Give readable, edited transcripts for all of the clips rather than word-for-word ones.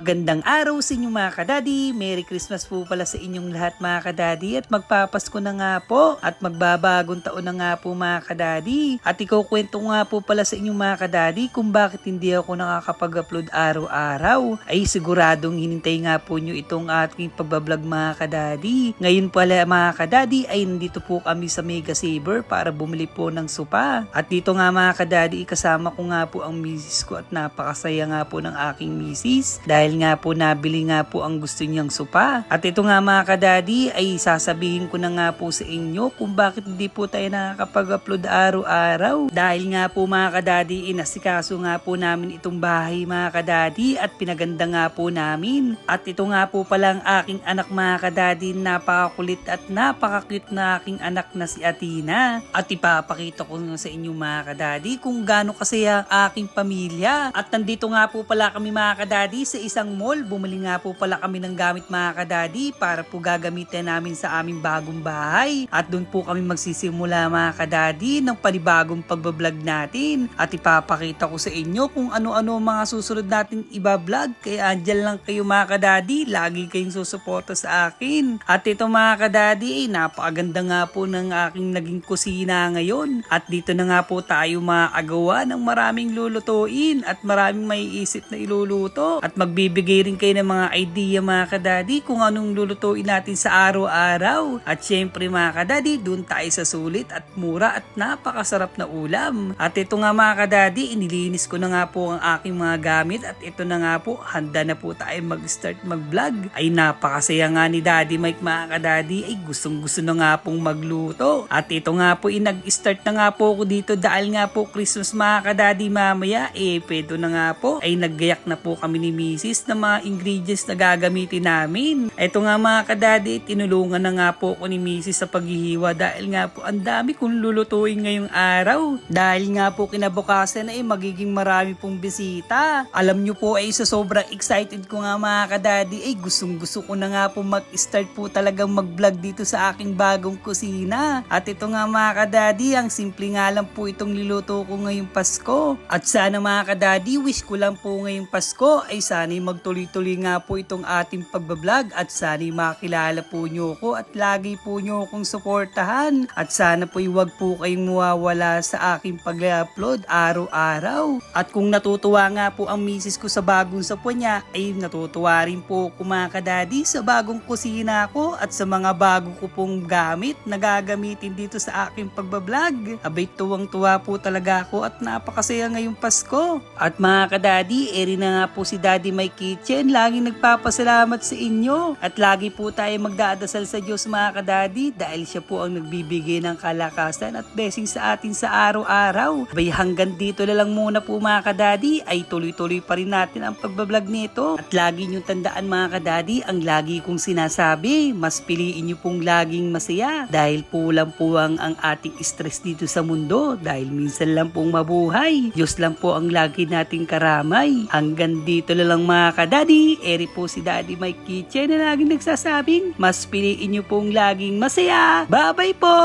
Gandang araw sa inyong mga kadadi. Merry Christmas po pala sa inyong lahat mga kadadi. At magpapasko na nga po. At magbabagong taon na nga po mga kadadi. At ikukwento nga po pala sa inyong mga kadadi kung bakit hindi ako nakakapag-upload araw-araw. Ay siguradong hinintay nga po nyo itong ating pagbablog mga kadadi. Ngayon pala mga kadadi ay nandito po kami sa Mega Saver para bumili po ng sopa. At dito nga mga kadadi kasama ko nga po ang misis ko at napakasaya nga po ng aking misis. Dahil nga po nabili nga po ang gusto niyang sopa. At ito nga mga kadadi ay sasabihin ko na nga po sa inyo kung bakit hindi po tayo nakakapag-upload araw-araw. Dahil nga po mga kadadi inasikaso nga po namin itong bahay mga kadadi at pinaganda nga po namin. At ito nga po palang aking anak mga kadadi, napakakulit at napaka-cute na aking anak na si Athena. At ipapakita ko sa inyo mga kadadi kung gaano kasaya ang aking pamilya. At nandito nga po pala kami mga kadadi sa isang mall. Bumili nga po pala kami ng gamit mga kadadi para po gagamitin namin sa aming bagong bahay. At doon po kami magsisimula mga kadadi ng panibagong pagbablog natin. At ipapakita ko sa inyo kung ano-ano mga susunod natin ibablog. Kaya andyan lang kayo mga kadadi. Lagi kayong susuporta sa akin. At ito mga kadadi napakaganda nga po ng aking naging kusina ngayon. At dito na nga po tayo maagawa ng maraming lulutuin at maraming maiisip na iluluto. At magbibigay rin kayo ng mga idea mga kadadi kung anong lulutuin natin sa araw-araw. At syempre mga kadadi, doon tayo sa sulit at mura at napakasarap na ulam. At ito nga mga kadadi, inilinis ko na nga po ang aking mga gamit at ito na nga po, handa na po tayo mag-start mag-vlog. Ay napakasaya nga ni Daddy Mike mga kadadi, ay gustong gusto na nga pong magluto. At ito nga po, nag-start na nga po ako dito dahil nga po Christmas mga kadadi mamaya, pedo na nga po, ay naggayak na po kami ni Mrs. na mga ingredients na gagamitin namin. Ito nga mga kadadi, tinulungan na nga po ako ni Mrs. sa paghihiwa dahil nga po ang dami kong lulutuin ngayong araw. Dahil nga po kinabukasan ay magiging marami pong bisita. Alam nyo po ay sa sobrang excited ko nga mga kadadi ay gustong gusto ko na nga po mag-start po talagang mag-vlog dito sa aking bagong kusina. At ito nga mga kadadi, ang simple nga lang po itong niluto ko ngayong Pasko. At sana mga kadadi, wish ko lang po ngayong Pasko ay sana'y magtuloy-tuloy nga po itong ating pagbablog at sana'y makilala po nyo ko at lagi po nyo akong suportahan. At sana po huwag po kayong mawawala sa aking pag-upload araw-araw. At kung natutuwa nga po ang misis ko sa bagong sapwa niya, ay natutuwa rin po ako mga kadadi sa bagong kusina ko at sa mga bago ko pong gamit na gagamitin dito sa aking pagbablog. Abay tuwang-tuwa po talaga ako at napakasaya ngayong Pasko. At mga kadadi, eri na nga po si Daddy Mike Kitchen. Laging nagpapasalamat sa inyo. At lagi po tayo magdadasal sa Diyos mga kadadi dahil siya po ang nagbibigay ng kalakasan at blessing sa atin sa araw-araw. Abay hanggang dito na lang muna po mga kadadi, ay tuloy-tuloy pa rin natin ang pagbablog nito. At lagi nyo tandaan mga kadadi, ang lagi kong sinasabi, mas piliin nyo pong laging masaya dahil pulang-puwang ang ating stress dito sa mundo dahil minsan lang pong mabuhay. Diyos lang po ang lagi nating karamay. Hanggang dito na lang mga kadadi, eri po si Daddy Mike Kitchen na laging nagsasabing, mas piliin nyo pong laging masaya. Bye-bye po!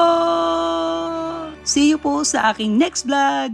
See you po sa aking next vlog!